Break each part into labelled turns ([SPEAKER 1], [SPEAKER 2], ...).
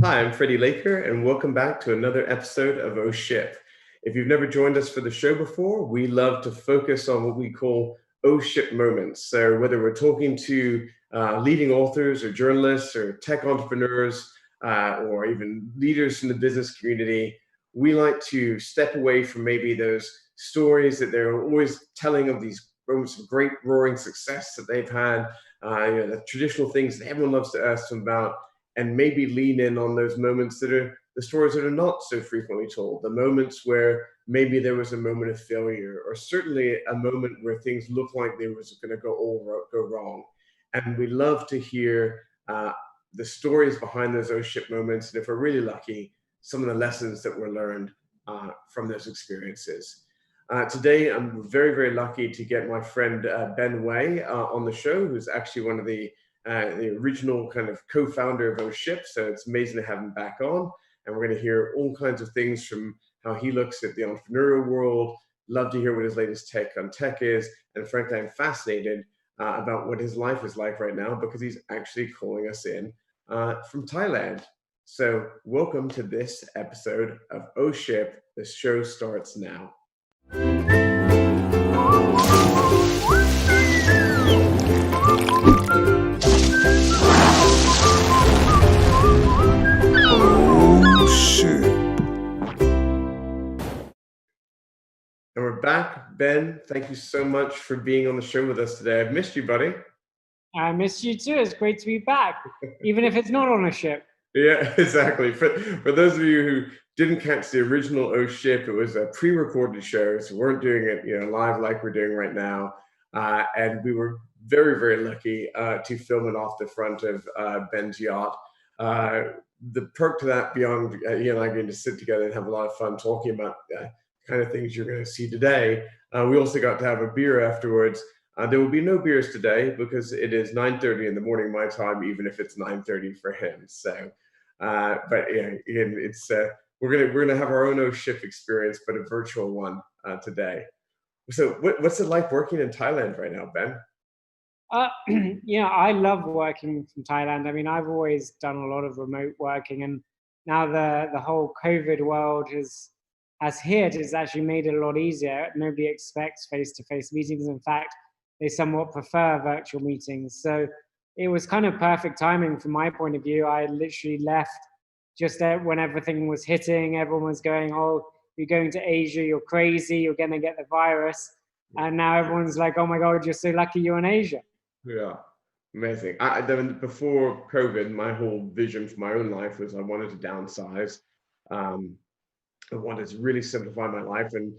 [SPEAKER 1] Hi, I'm Freddie Laker, and welcome back to another episode of Oh Ship. If you've never joined us for the show before, we love to focus on what we call Oh Ship moments. So whether we're talking to leading authors or journalists or tech entrepreneurs or even leaders in the business community, we like to step away from maybe those stories that they're always telling of these moments of great roaring success that they've had, the traditional things that everyone loves to ask them about, and maybe lean in on those moments that are the stories that are not so frequently told, the moments where maybe there was a moment of failure, or certainly a moment where things looked like they was going to go wrong. And we love to hear the stories behind those oh shit moments, and if we're really lucky, some of the lessons that were learned from those experiences. Today, I'm very, very lucky to get my friend Ben Way on the show, who's actually one of the original kind of co-founder of those ships. So it's amazing to have him back on. And we're going to hear all kinds of things from how he looks at the entrepreneurial world. Love to hear what his latest take on tech is. And frankly, I'm fascinated about what his life is like right now, because he's actually calling us in from Thailand. So welcome to this episode of Oh Ship. The show starts now. And we're back. Ben, thank you so much for being on the show with us today. I've missed you, buddy.
[SPEAKER 2] I missed you too. It's great to be back, even if it's not on a ship.
[SPEAKER 1] Yeah, exactly. For those of you who didn't catch the original Oh Ship, it was a pre-recorded show, so we weren't doing it live like we're doing right now. And we were very, very lucky to film it off the front of Ben's yacht. The perk to that, beyond he and I getting to sit together and have a lot of fun talking about kind of things you're going to see today, we also got to have a beer afterwards. There will be no beers today because it is 9:30 in the morning my time, even if it's 9:30 for him. So, but yeah, again, it's we're gonna have our own Oh Ship experience, but a virtual one today. So, what's it like working in Thailand right now, Ben?
[SPEAKER 2] I love working from Thailand. I mean, I've always done a lot of remote working, and now the whole COVID world has hit. It's actually made it a lot easier. Nobody expects face-to-face meetings. In fact, they somewhat prefer virtual meetings. So it was kind of perfect timing from my point of view. I literally left just when everything was hitting. Everyone was going, "Oh, you're going to Asia, you're crazy, you're going to get the virus." And now everyone's like, "Oh my God, you're so lucky you're in Asia."
[SPEAKER 1] Yeah, amazing. Before COVID, my whole vision for my own life was I wanted to downsize. I wanted to really simplify my life, and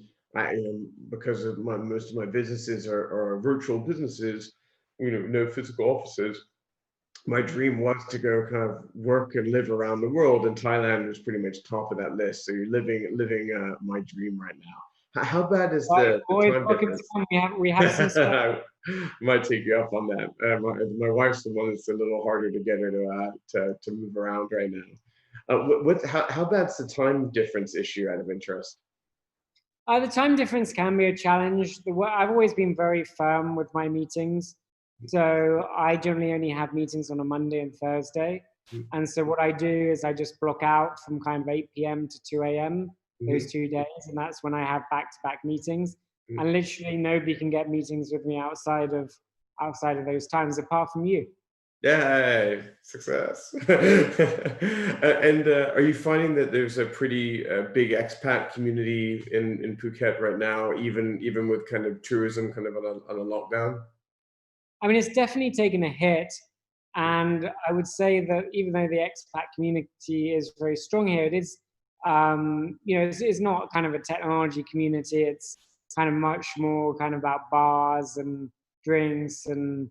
[SPEAKER 1] because of most of my businesses are virtual businesses, no physical offices. My dream was to go kind of work and live around the world, and Thailand was pretty much top of that list. So you're living my dream right now. How bad is the time difference?
[SPEAKER 2] We have some stuff.
[SPEAKER 1] Might take you up on that. My wife's the one that's a little harder to get her to move around right now. How bad's the time difference issue, out of interest?
[SPEAKER 2] The time difference can be a challenge. I've always been very firm with my meetings. So I generally only have meetings on a Monday and Thursday. And so what I do is I just block out from kind of 8 p.m. to 2 a.m. those 2 days. And that's when I have back-to-back meetings. And literally nobody can get meetings with me outside of those times, apart from you.
[SPEAKER 1] Yay, success. And are you finding that there's a pretty big expat community in Phuket right now, even with kind of tourism kind of on a lockdown?
[SPEAKER 2] I mean, it's definitely taken a hit. And I would say that even though the expat community is very strong here, it is, it's not kind of a technology community. It's kind of much more kind of about bars and drinks and,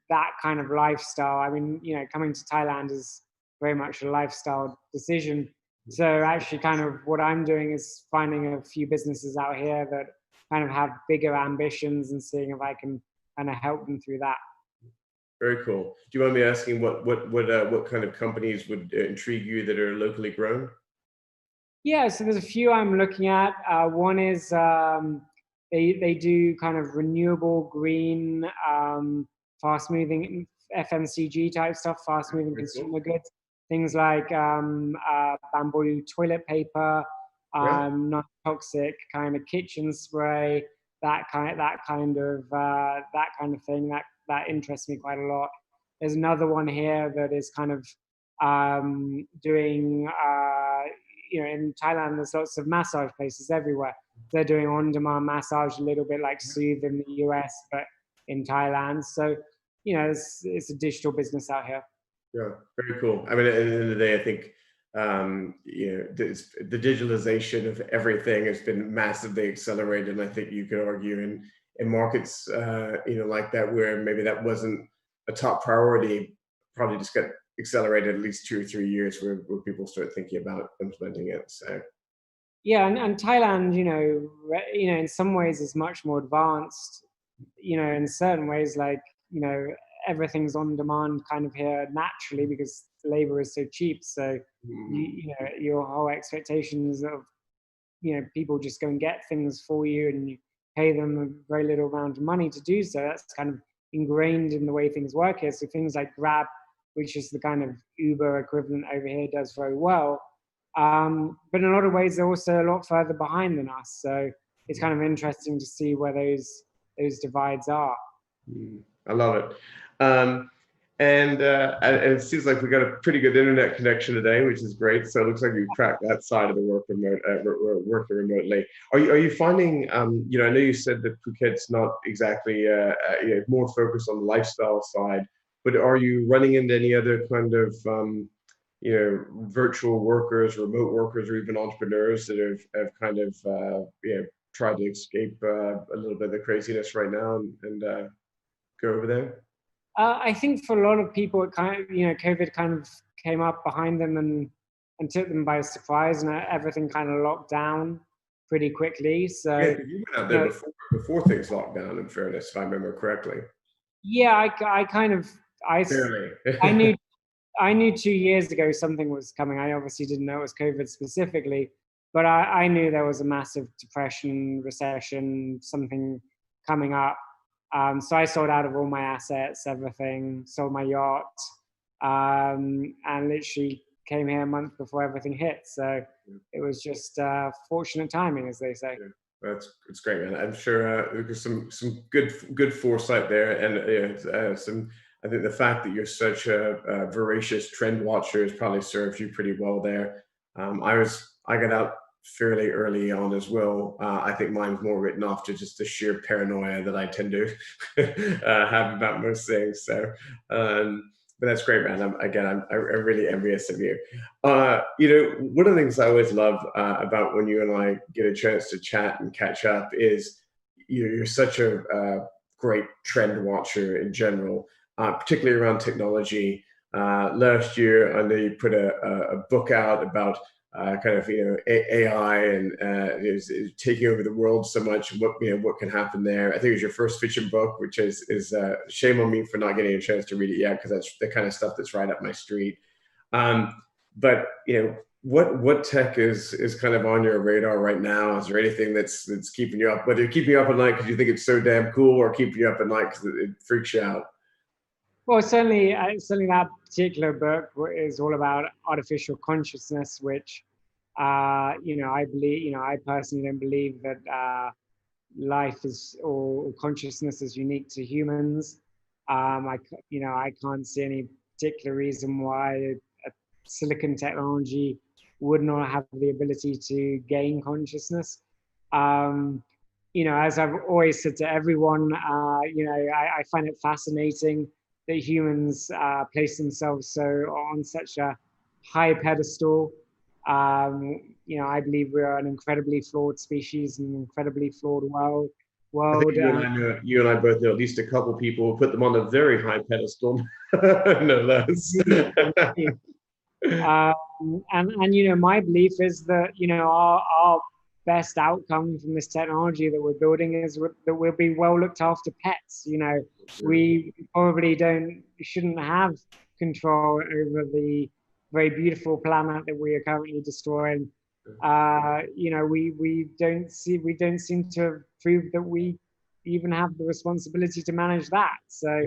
[SPEAKER 2] that kind of lifestyle. I mean, coming to Thailand is very much a lifestyle decision. So actually kind of what I'm doing is finding a few businesses out here that kind of have bigger ambitions and seeing if I can kind of help them through that.
[SPEAKER 1] Very cool. Do you mind me asking what kind of companies would intrigue you that are locally grown?
[SPEAKER 2] Yeah, so there's a few I'm looking at. One is they do kind of renewable, green, fast-moving FMCG type stuff, fast-moving consumer goods. things like bamboo toilet paper,
[SPEAKER 1] Yeah.
[SPEAKER 2] non-toxic kind of kitchen spray, that kind of thing. That interests me quite a lot. There's another one here that is kind of doing, in Thailand, there's lots of massage places everywhere. They're doing on-demand massage, a little bit like Soothe in the US, but in Thailand. So, it's a digital business out here.
[SPEAKER 1] Yeah, very cool. I mean, at the end of the day, I think the digitalization of everything has been massively accelerated, and I think you could argue in markets like that where maybe that wasn't a top priority, probably just got accelerated at least 2 or 3 years where people start thinking about implementing it. So
[SPEAKER 2] Yeah, and Thailand, in some ways is much more advanced. In certain ways, like everything's on demand kind of here naturally because labor is so cheap. So your whole expectations of people just go and get things for you, and you pay them a very little amount of money to do so. That's kind of ingrained in the way things work here. So things like Grab, which is the kind of Uber equivalent over here, does very well. But in a lot of ways, they're also a lot further behind than us. So it's kind of interesting to see where those divides are.
[SPEAKER 1] I love it. And it seems like we got a pretty good internet connection today, which is great. So it looks like you cracked that side of the working remotely. Are you finding? I know you said that Phuket's not exactly more focused on the lifestyle side, but are you running into any other kind of virtual workers, remote workers, or even entrepreneurs that have kind of tried to escape a little bit of the craziness right now and go over there?
[SPEAKER 2] I think for a lot of people, it kind of, COVID kind of came up behind them and took them by surprise, and everything kind of locked down pretty quickly. So
[SPEAKER 1] Yeah, you went out there before things locked down, in fairness, if I remember correctly.
[SPEAKER 2] yeah, I kind of,
[SPEAKER 1] Barely.
[SPEAKER 2] I knew 2 years ago something was coming. I obviously didn't know it was COVID specifically, but I knew there was a massive depression, recession, something coming up. So I sold out of all my assets, everything, sold my yacht, and literally came here a month before everything hit. So it was just fortunate timing, as they say.
[SPEAKER 1] Yeah, it's great, man. I'm sure there's some good foresight there, and some. I think the fact that you're such a voracious trend watcher has probably served you pretty well there. I got out fairly early on as well. I think mine's more written off to just the sheer paranoia that I tend to have about most things. So, but that's great, man. I'm really envious of you. One of the things I always love about when you and I get a chance to chat and catch up is you're such a great trend watcher in general, particularly around technology. Last year, I know you put a book out about kind of AI and is taking over the world so much. What can happen there? I think it was your first fiction book, which is shame on me for not getting a chance to read it yet, because that's the kind of stuff that's right up my street. But what tech is kind of on your radar right now? Is there anything that's keeping you up? Whether keeping you up at night because you think it's so damn cool, or keeping you up at night because it freaks you out?
[SPEAKER 2] Well, certainly that particular book is all about artificial consciousness, which, I believe, I personally don't believe that life is or consciousness is unique to humans. I can't see any particular reason why a silicon technology would not have the ability to gain consciousness. As I've always said to everyone, I find it fascinating that humans place themselves so on such a high pedestal. I believe we are an incredibly flawed species, an incredibly flawed world.
[SPEAKER 1] I think you and I both know at least a couple people who put them on a very high pedestal, no less.
[SPEAKER 2] My belief is that our best outcome from this technology that we're building is that we'll be well looked after pets. We probably shouldn't have control over the very beautiful planet that we are currently destroying. We don't seem to have proved that we even have the responsibility to manage that. So,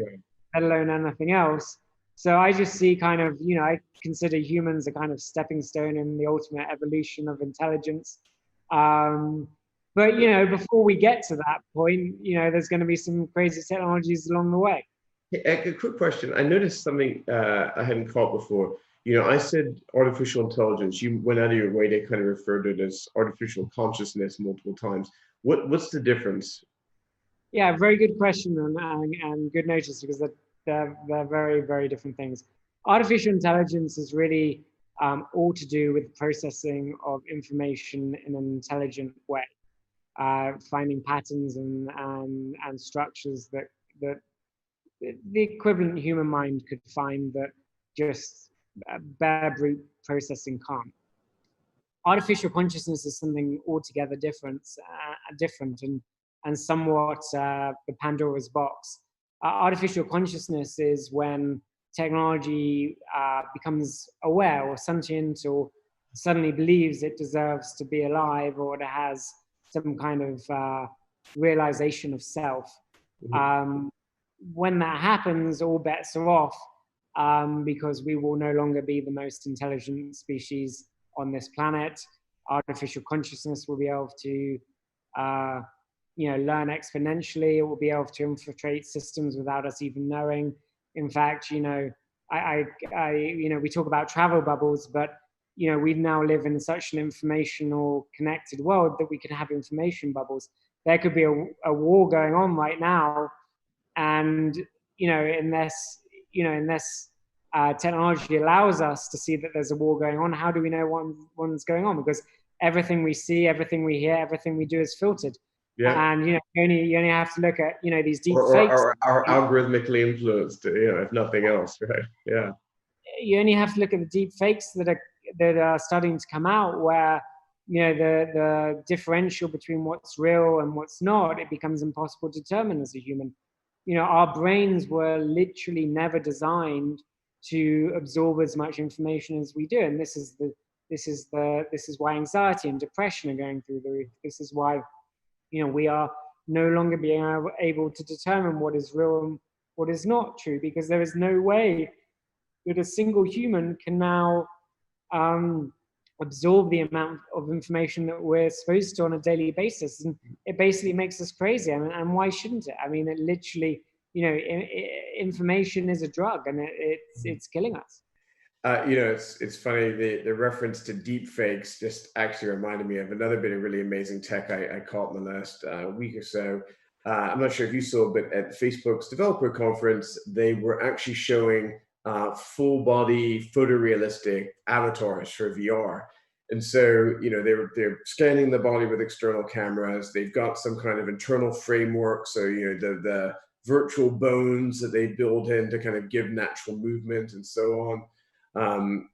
[SPEAKER 2] let alone anything else. So I just see kind of, I consider humans a kind of stepping stone in the ultimate evolution of intelligence. But, before we get to that point, there's going to be some crazy technologies along the way.
[SPEAKER 1] Hey, a quick question. I noticed something I hadn't caught before. I said artificial intelligence. You went out of your way to kind of refer to it as artificial consciousness multiple times. What's the difference?
[SPEAKER 2] Yeah, very good question and good notice, because they're very, very different things. Artificial intelligence is really all to do with processing of information in an intelligent way, finding patterns and structures that the equivalent human mind could find that just bare brute processing can't. Artificial consciousness is something altogether different and somewhat the Pandora's box. Artificial consciousness is when technology becomes aware or sentient, or suddenly believes it deserves to be alive, or it has some kind of realization of self. When that happens, all bets are off, because we will no longer be the most intelligent species on this planet. Artificial consciousness will be able to, learn exponentially. It will be able to infiltrate systems without us even knowing. In fact, we talk about travel bubbles, but we now live in such an informational, connected world that we can have information bubbles. There could be a war going on right now, and unless technology allows us to see that there's a war going on, how do we know one's going on? Because everything we see, everything we hear, everything we do is filtered.
[SPEAKER 1] Yeah.
[SPEAKER 2] And you only have to look at these deep
[SPEAKER 1] Or,
[SPEAKER 2] fakes.
[SPEAKER 1] or algorithmically influenced, if nothing else, right? Yeah.
[SPEAKER 2] You only have to look at the deep fakes that are starting to come out, where the differential between what's real and what's not, it becomes impossible to determine as a human. Our brains were literally never designed to absorb as much information as we do, and this is why anxiety and depression are going through the roof. This is why we are no longer being able to determine what is real and what is not true, because there is no way that a single human can now absorb the amount of information that we're supposed to on a daily basis. And it basically makes us crazy. And why shouldn't it? I mean, it literally, information is a drug, and it's killing us.
[SPEAKER 1] It's funny, the reference to deep fakes just actually reminded me of another bit of really amazing tech I caught in the last week or so. I'm not sure if you saw, but at Facebook's developer conference, they were actually showing full body photorealistic avatars for VR. And so, they're scanning the body with external cameras. They've got some kind of internal framework. So, the virtual bones that they build in to kind of give natural movement and so on.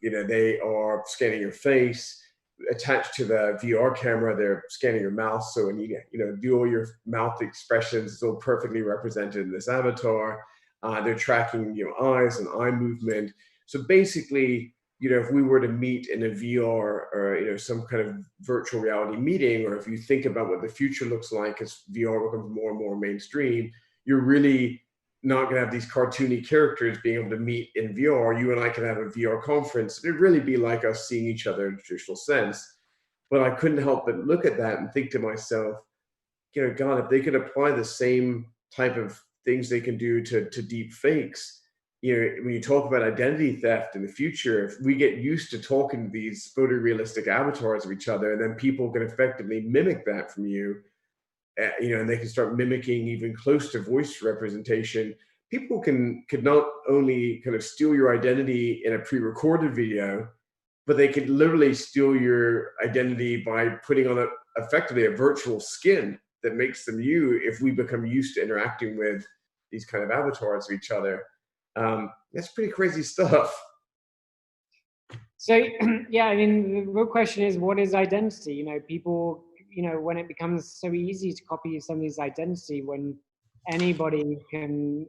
[SPEAKER 1] They are scanning your face. Attached to the VR camera, they're scanning your mouth. So when you do all your mouth expressions, it's all perfectly represented in this avatar. They're tracking eyes and eye movement. So basically, if we were to meet in a VR or some kind of virtual reality meeting, or if you think about what the future looks like as VR becomes more and more mainstream, you're really not going to have these cartoony characters being able to meet in VR. You and I can have a VR conference. It'd really be like us seeing each other in a traditional sense. But I couldn't help but look at that and think to myself, God, if they could apply the same type of things they can do to deep fakes, when you talk about identity theft in the future, if we get used to talking to these photorealistic avatars of each other, and then people can effectively mimic that from you, and they can start mimicking even close to voice representation. People could not only kind of steal your identity in a pre-recorded video, but they could literally steal your identity by putting on effectively a virtual skin that makes them you, if we become used to interacting with these kind of avatars of each other. That's pretty crazy stuff.
[SPEAKER 2] So yeah, I mean, the real question is, what is identity? People, when it becomes so easy to copy somebody's identity, when anybody can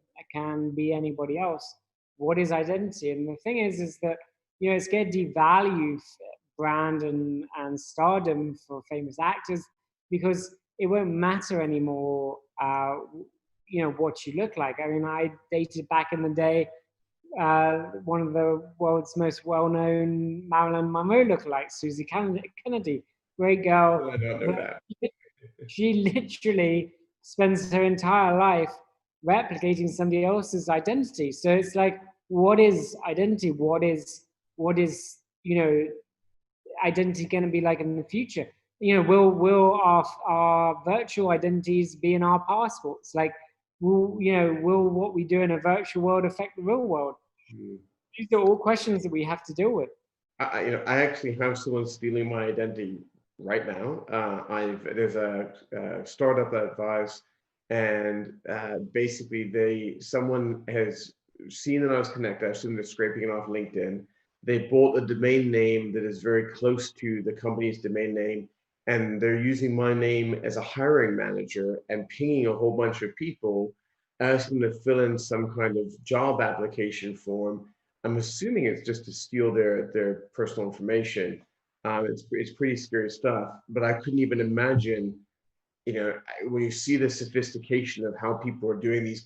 [SPEAKER 2] be anybody else, what is identity? And the thing is that it's going to devalue brand and stardom for famous actors, because it won't matter anymore what you look like. I mean, I dated back in the day one of the world's most well-known Marilyn Monroe lookalikes, Susie Kennedy, great girl,
[SPEAKER 1] I don't know
[SPEAKER 2] but
[SPEAKER 1] that.
[SPEAKER 2] she literally spends her entire life replicating somebody else's identity. So it's like, what is identity? What is identity going to be like in the future? Will our virtual identities be in our passports? Like, will what we do in a virtual world affect the real world?
[SPEAKER 1] Hmm.
[SPEAKER 2] These are all questions that we have to deal with.
[SPEAKER 1] I actually have someone stealing my identity right now. There's a startup that I advise, and basically someone has seen that I was connected. I assume they're scraping it off LinkedIn. They bought a domain name that is very close to the company's domain name, and they're using my name as a hiring manager and pinging a whole bunch of people, asking them to fill in some kind of job application form. I'm assuming it's just to steal their personal information. It's pretty scary stuff. But I couldn't even imagine, when you see the sophistication of how people are doing these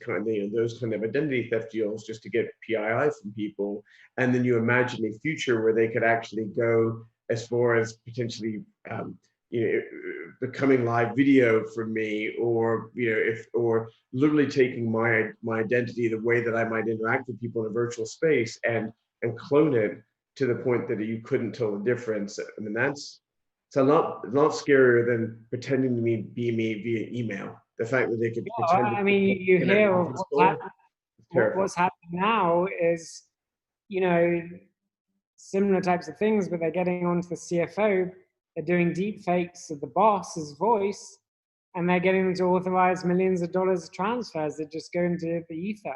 [SPEAKER 1] those kind of identity theft deals just to get PII from people, and then you imagine a future where they could actually go as far as potentially, you know, becoming live video from me, or or literally taking my identity, the way that I might interact with people in a virtual space, and clone it to the point that you couldn't tell the difference. I mean, it's a lot scarier than pretending to be me via email. The fact that they could pretend to
[SPEAKER 2] I mean, you
[SPEAKER 1] in a
[SPEAKER 2] hear of
[SPEAKER 1] conference call is terrifying.
[SPEAKER 2] what's happening now is, you know, similar types of things, but they're getting onto the CFO. They're doing deep fakes of the boss's voice, and they're getting them to authorize millions of dollars of transfers that just go into the ether.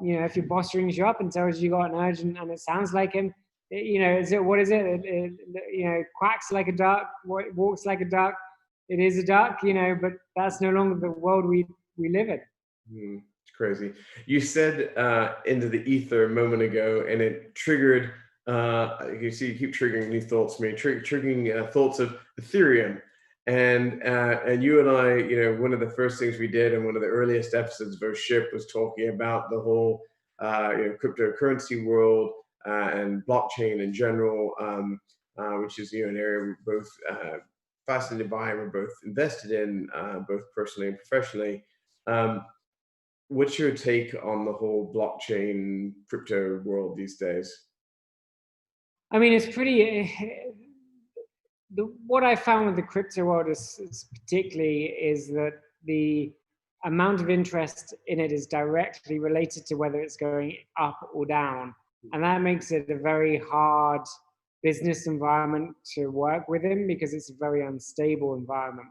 [SPEAKER 2] If your boss rings you up and tells you got an urgent, and it sounds like him, what is it? Quacks like a duck, walks like a duck. It is a duck, but that's no longer the world we live in.
[SPEAKER 1] It's crazy. You said into the ether a moment ago, and it triggered. You see, you keep triggering new thoughts to me, triggering thoughts of Ethereum, and you and I, one of the first things we did, and one of the earliest episodes of our ship was talking about the whole, cryptocurrency world and blockchain in general, which is an area we're both fascinated by, and we're both invested in, both personally and professionally. Um, What's your take on the whole blockchain crypto world these days?
[SPEAKER 2] I mean, it's pretty. What I found with the crypto world is particularly is that the amount of interest in it is directly related to whether it's going up or down, and that makes it a very hard business environment to work within, because it's a very unstable environment.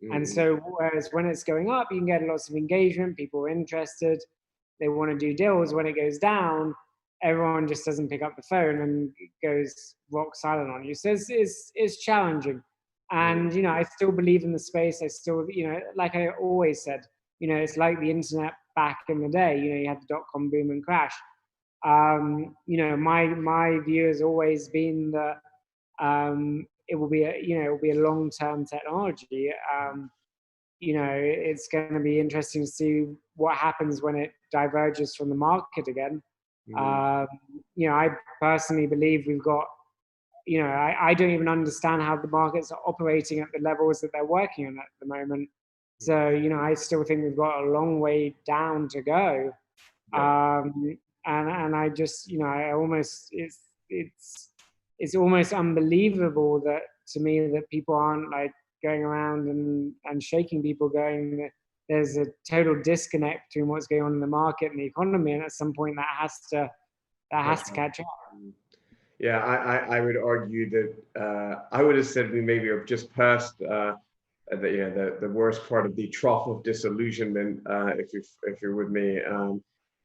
[SPEAKER 2] And
[SPEAKER 1] Mm,
[SPEAKER 2] so, whereas when it's going up, you can get lots of engagement, people are interested, they want to do deals. When it goes down, everyone just doesn't pick up the phone and goes rock silent on you. So it's challenging.
[SPEAKER 1] mm,
[SPEAKER 2] And, I still believe in the space. I still, like I always said, it's like the internet back in the day. You had the dot-com boom and crash. My view has always been that it will be a long-term technology. It's going to be interesting to see what happens when it diverges from the market again.
[SPEAKER 1] mm,
[SPEAKER 2] Um, I personally believe we've got, I don't even understand how the markets are operating at the levels that they're working on at the moment. So, I still think we've got a long way down to go.
[SPEAKER 1] yeah.
[SPEAKER 2] And I just, I almost, it's almost unbelievable that, to me, that people aren't like going around and shaking people, going that there's a total disconnect between what's going on in the market and the economy, and at some point that has
[SPEAKER 1] Catch
[SPEAKER 2] to
[SPEAKER 1] up.
[SPEAKER 2] catch up.
[SPEAKER 1] Mm. Yeah, I would argue that I would have said we maybe are just past the worst part of the trough of disillusionment, if you're with me,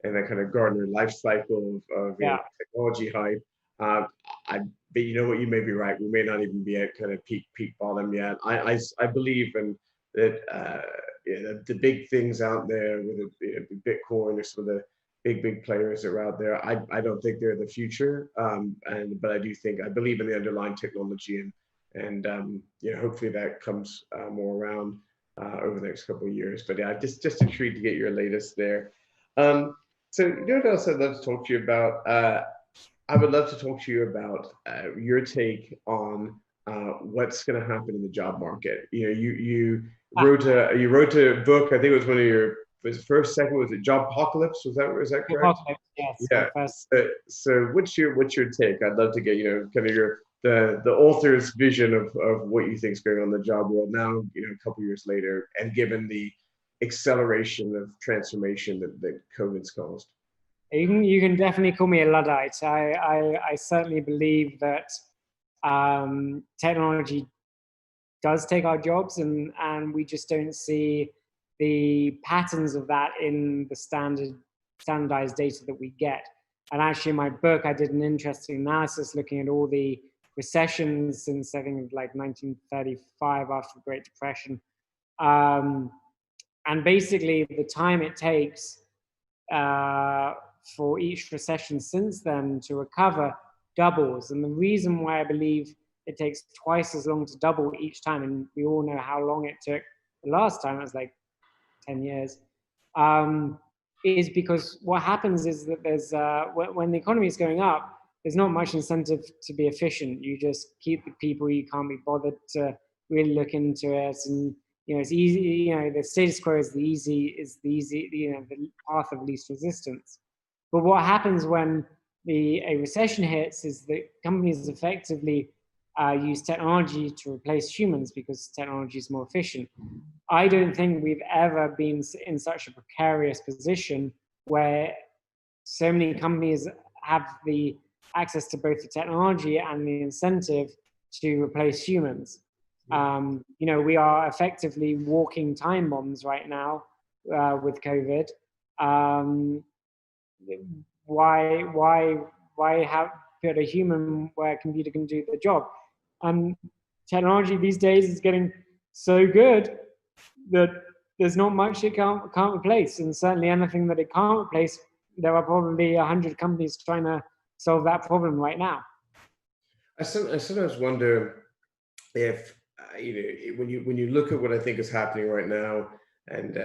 [SPEAKER 1] and that kind of Gartner life cycle of
[SPEAKER 2] Yeah.
[SPEAKER 1] technology hype. Uh, but you know what, you may be right. We may not even be at kind of peak bottom yet. I believe in that. The big things out there with Bitcoin or some of the big players that are out there. I don't think they're the future, but I believe in the underlying technology, and hopefully that comes more around over the next couple of years. But yeah, just intrigued to get your latest there. Um, So, you know what else I'd love to talk to you about? I would love to talk to you about your take on what's going to happen in the job market. You know, you
[SPEAKER 2] Ah,
[SPEAKER 1] wrote a book. I think it was one of your was it first, second. Was it Job Apocalypse? Was that correct?
[SPEAKER 2] Apocalypse, yes, my
[SPEAKER 1] Yeah.
[SPEAKER 2] first.
[SPEAKER 1] So what's your take? I'd love to get, kind of your the author's vision of what you think is going on in the job world now, a couple years later, and given the acceleration of transformation that COVID's caused.
[SPEAKER 2] You can definitely call me a Luddite. I certainly believe that technology does take our jobs, and we just don't see the patterns of that in the standardized data that we get. And actually, in my book, I did an interesting analysis looking at all the recessions since I think like 1935 after the Great Depression, and basically the time it takes for each recession since then to recover doubles. And the reason why I believe it takes twice as long to double each time, and we all know how long it took the last time, it was like 10 years, is because what happens is that there's, when the economy is going up, there's not much incentive to be efficient. You just keep the people, you can't be bothered to really look into it. And it's easy, the status quo is the path of least resistance. But what happens when a recession hits is that companies effectively use technology to replace humans because technology is more efficient. I don't think we've ever been in such a precarious position where so many companies have the access to both the technology and the incentive to replace humans. We are effectively walking time bombs right now with COVID. Why have put a human where a computer can do the job? Technology these days is getting so good that there's not much it can't replace, and certainly anything that it can't replace, there are probably 100 companies trying to solve that problem right now.
[SPEAKER 1] I sometimes wonder if when you look at what I think is happening right now, and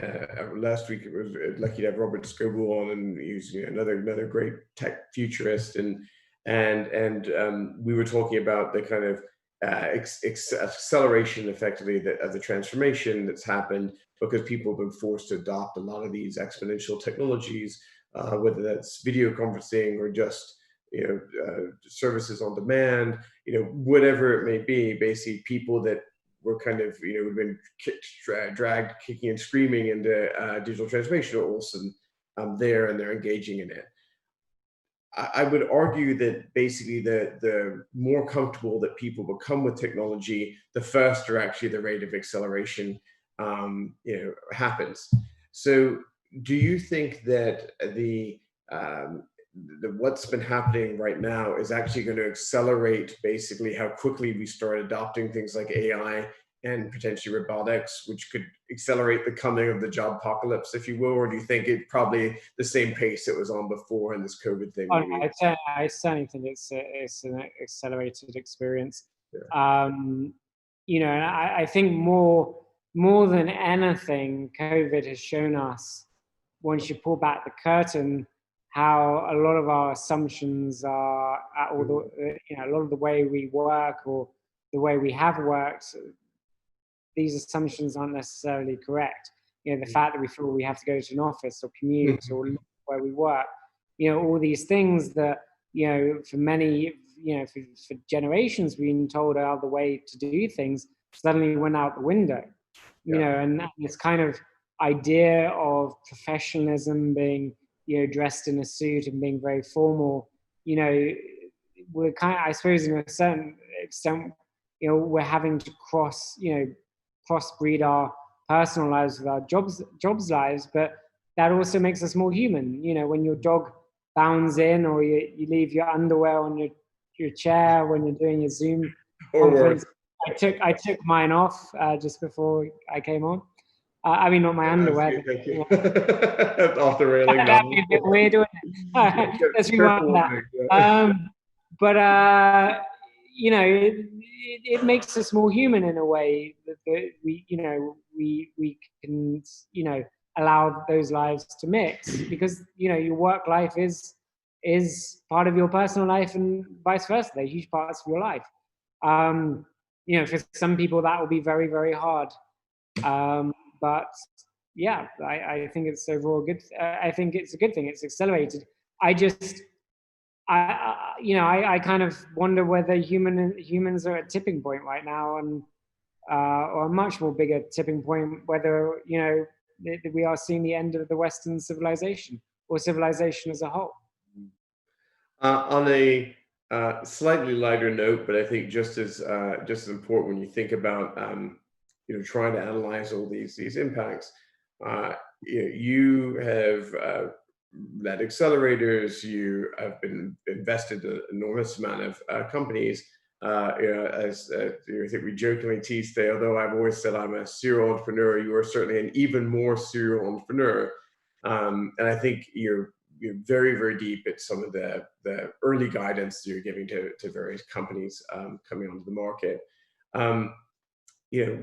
[SPEAKER 1] last week it was lucky to have Robert Scoble on, and he's another great tech futurist, and we were talking about the kind of acceleration, effectively, of the transformation that's happened because people have been forced to adopt a lot of these exponential technologies, whether that's video conferencing or just services on demand, whatever it may be. Basically, people that were kind of been dragged kicking and screaming into digital transformation are also there, and they're engaging in it. I would argue that basically the more comfortable that people become with technology, the faster actually the rate of acceleration happens. So do you think that what's been happening right now is actually going to accelerate basically how quickly we start adopting things like AI and potentially robotics, which could accelerate the coming of the job apocalypse, if you will? Or do you think it probably the same pace it was on before, and this COVID thing?
[SPEAKER 2] Oh, no, I certainly think it's an accelerated experience.
[SPEAKER 1] Yeah.
[SPEAKER 2] And I think more than anything, COVID has shown us, once you pull back the curtain, how a lot of our assumptions are, a lot of the way we work or the way we have worked, these assumptions aren't necessarily correct. The fact that we feel we have to go to an office or commute or live where we work, all these things that, for many, for generations we've been told are the way to do things, suddenly went out the window. And this kind of idea of professionalism, being, dressed in a suit and being very formal, we're kind of, I suppose, in a certain extent, we're having to crossbreed our personal lives with our jobs lives, but that also makes us more human. When your dog bounds in, or you leave your underwear on your chair when you're doing your Zoom conference. I took mine off just before I came on. I mean, not my underwear.
[SPEAKER 1] Thank you. Off the railing.
[SPEAKER 2] That'd be a bit weird, wouldn't it? Let's rewind that. But it makes us more human in a way that we can allow those lives to mix, because your work life is part of your personal life, and vice versa. They're huge parts of your life. For some people that will be very, very hard. But yeah, I think it's overall good. I think it's a good thing. It's accelerated. I kind of wonder whether humans are at a tipping point right now, and or a much more bigger tipping point, whether we are seeing the end of the Western civilization, or civilization as a whole.
[SPEAKER 1] On a slightly lighter note, but I think just as important when you think about trying to analyze all these impacts. You have led accelerators. You have been invested in an enormous amount of companies. As I think we jokingly tease today, although I've always said I'm a serial entrepreneur, you are certainly an even more serial entrepreneur. And I think you're very, very deep at some of the early guidance you're giving to various companies coming onto the market.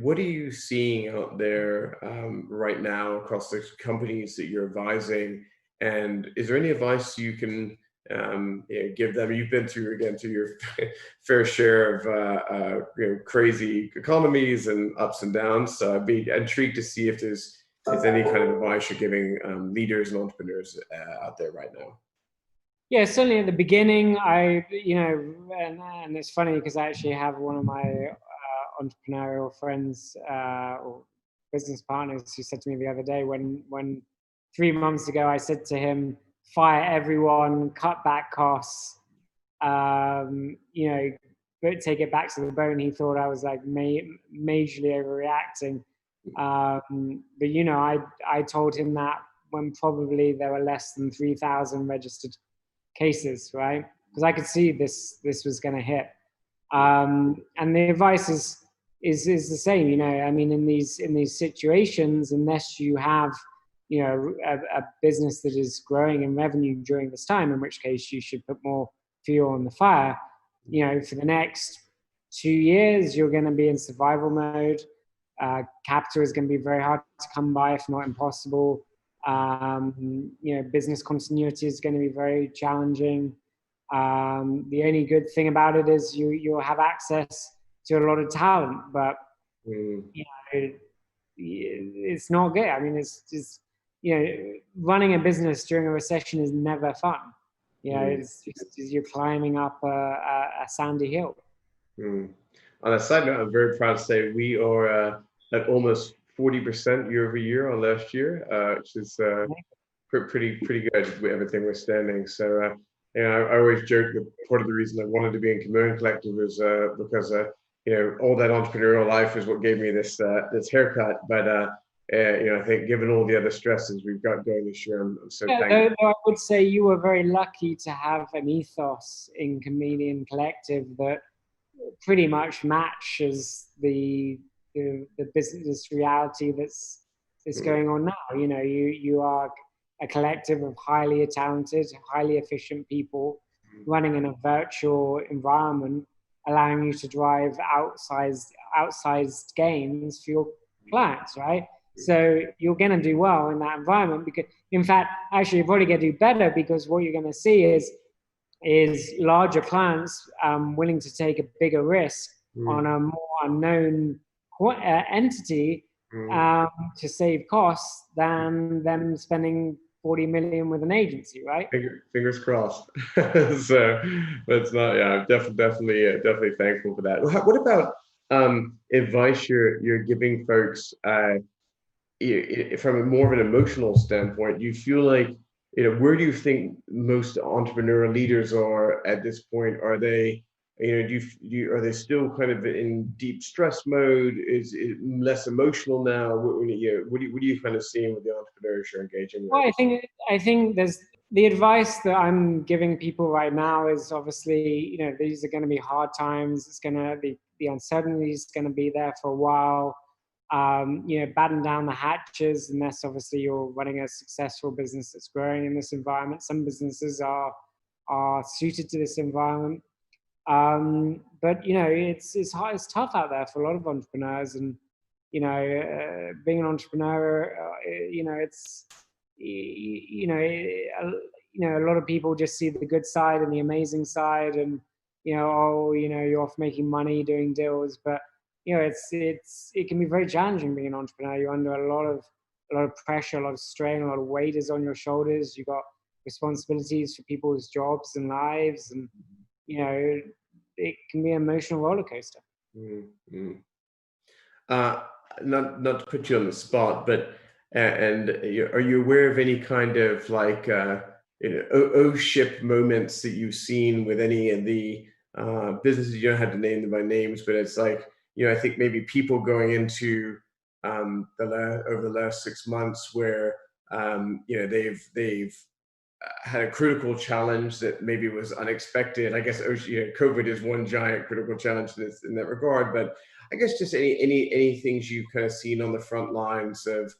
[SPEAKER 1] What are you seeing out there right now across the companies that you're advising? And is there any advice you can give them? You've been through your fair share of crazy economies and ups and downs. So I'd be intrigued to see if there's any kind of advice you're giving leaders and entrepreneurs out there right now.
[SPEAKER 2] Yeah, certainly at the beginning, and it's funny because I actually have one of my entrepreneurial friends or business partners who said to me the other day, when 3 months ago I said to him, fire everyone, cut back costs, but take it back to the bone. He thought I was like majorly overreacting. But I told him that when probably there were less than 3,000 registered cases, right? Because I could see this was going to hit. And the advice is the same. I mean, in these situations, unless you have a business that is growing in revenue during this time, in which case you should put more fuel on the fire. For the next 2 years, you're going to be in survival mode. Capital is going to be very hard to come by, if not impossible. Business continuity is going to be very challenging. The only good thing about it is you'll have access to a lot of talent, but it's not good. I mean, it's just running a business during a recession is never fun. It's you're climbing up a sandy hill.
[SPEAKER 1] On a side note, I'm very proud to say we are at almost 40% year over year on last year, which is pretty good with everything we're standing. So I always joke that part of the reason I wanted to be in Chameleon Collective was because all that entrepreneurial life is what gave me this haircut. But I think given all the other stresses we've got going this year, I'm so thankful.
[SPEAKER 2] I would say you were very lucky to have an ethos in Chameleon Collective that pretty much matches the business reality that's going on now. You are a collective of highly talented, highly efficient people running in a virtual environment, allowing you to drive outsized gains for your clients, right? So you're going to do well in that environment, because, in fact, actually, you're probably going to do better, because what you're going to see is larger clients willing to take a bigger risk on a more unknown entity to save costs than them spending 40 million with an agency, right?
[SPEAKER 1] Fingers crossed. So that's not. Yeah, I'm definitely thankful for that. What about advice you're giving folks from a more of an emotional standpoint? Do you feel like, where do you think most entrepreneurial leaders are at this point? Are they, are they still kind of in deep stress mode? Is it less emotional now? What are you kind of seeing with the entrepreneurs you're engaging with?
[SPEAKER 2] Well, I think there's the advice that I'm giving people right now is, obviously, these are going to be hard times. It's going to be, the uncertainty is going to be there for a while. Batten down the hatches, unless obviously you're running a successful business that's growing in this environment. Some businesses are suited to this environment, but it's hard, it's tough out there for a lot of entrepreneurs, and being an entrepreneur, it's, a lot of people just see the good side and the amazing side, and, you're off making money doing deals, but, it can be very challenging being an entrepreneur. You're under a lot of pressure, a lot of strain, a lot of weight is on your shoulders. You got responsibilities for people's jobs and lives, and, it can be an emotional roller coaster.
[SPEAKER 1] Mm-hmm. Not to put you on the spot, but are you aware of any kind of like ship moments that you've seen with any of the businesses? You don't have to name them by names, but it's like, I think maybe people going into over the last 6 months where they've had a critical challenge that maybe was unexpected. I guess COVID is one giant critical challenge in that regard. But I guess just any things you've kind of seen on the front lines of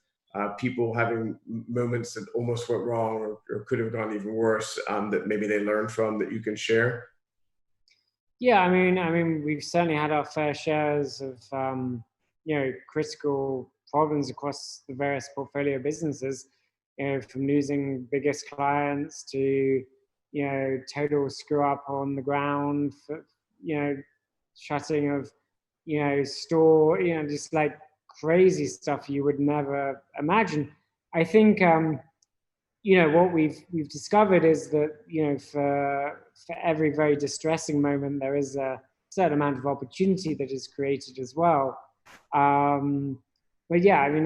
[SPEAKER 1] people having moments that almost went wrong or could have gone even worse, that maybe they learned from, that you can share.
[SPEAKER 2] Yeah, I mean, we've certainly had our fair shares of critical problems across the various portfolio businesses. From losing biggest clients to, total screw up on the ground, for, shutting of, store, just like crazy stuff you would never imagine. I think, what we've discovered is that, for every very distressing moment, there is a certain amount of opportunity that is created as well. But yeah, I mean,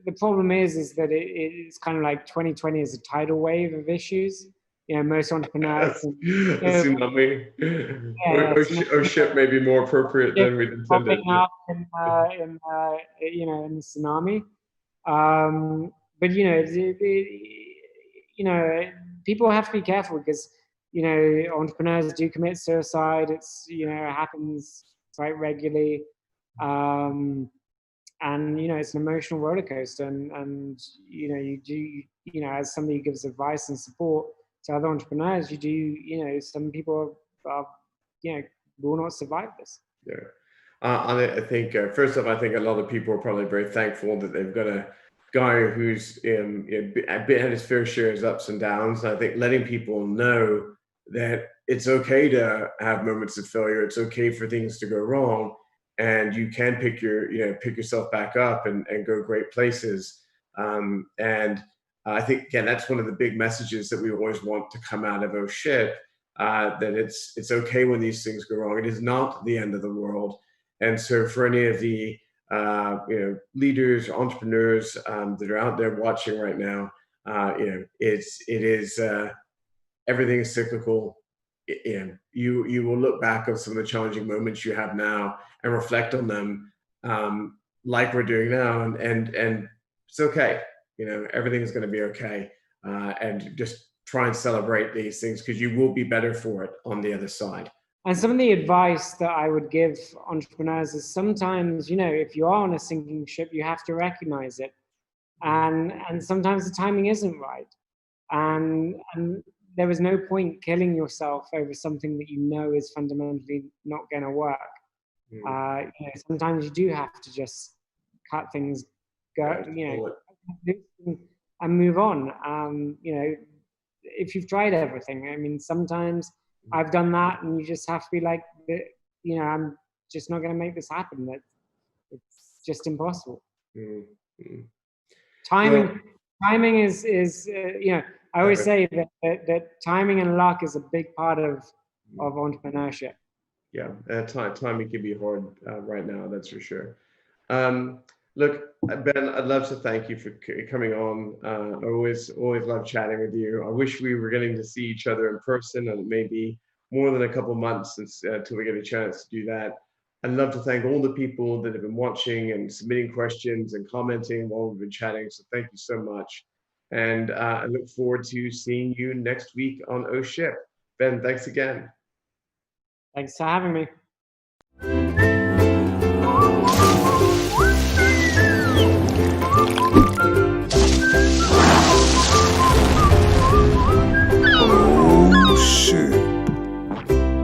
[SPEAKER 2] the problem is that it's kind of like 2020 is a tidal wave of issues. Most entrepreneurs.
[SPEAKER 1] Tsunami. Or ship may be more appropriate than we'd intended.
[SPEAKER 2] Popping up in the tsunami. But people have to be careful because entrepreneurs do commit suicide. It's it happens quite regularly. And it's an emotional roller coaster, and you do, as somebody who gives advice and support to other entrepreneurs, you do, some people are will not survive this.
[SPEAKER 1] Yeah. I think first off, I think a lot of people are probably very thankful that they've got a guy who's had his fair share of ups and downs. I think letting people know that it's okay to have moments of failure, it's okay for things to go wrong, and you can pick yourself back up and go great places. And I think, again, that's one of the big messages that we always want to come out of Oh Shit, that it's okay when these things go wrong. It is not the end of the world. And so for any of the leaders, entrepreneurs that are out there watching right now, everything is cyclical. You will look back on some of the challenging moments you have now and reflect on them, like we're doing now, and it's okay. Everything is going to be okay, and just try and celebrate these things because you will be better for it on the other side.
[SPEAKER 2] And some of the advice that I would give entrepreneurs is sometimes, if you are on a sinking ship, you have to recognize it, and sometimes the timing isn't right, and there is no point killing yourself over something that is fundamentally not going to work. Sometimes you do have to just cut things, and move on. If you've tried everything, I mean, sometimes I've done that, and you just have to be like, I'm just not going to make this happen. It's just impossible.
[SPEAKER 1] Mm-hmm.
[SPEAKER 2] Timing is I always say that timing and luck is a big part of entrepreneurship.
[SPEAKER 1] Yeah, timing can be hard right now, that's for sure. Look, Ben, I'd love to thank you for coming on. I always love chatting with you. I wish we were getting to see each other in person, and it may be more than a couple months until we get a chance to do that. I'd love to thank all the people that have been watching and submitting questions and commenting while we've been chatting. So thank you so much. And I look forward to seeing you next week on Oh Shit. Ben, thanks again.
[SPEAKER 2] Thanks for having me.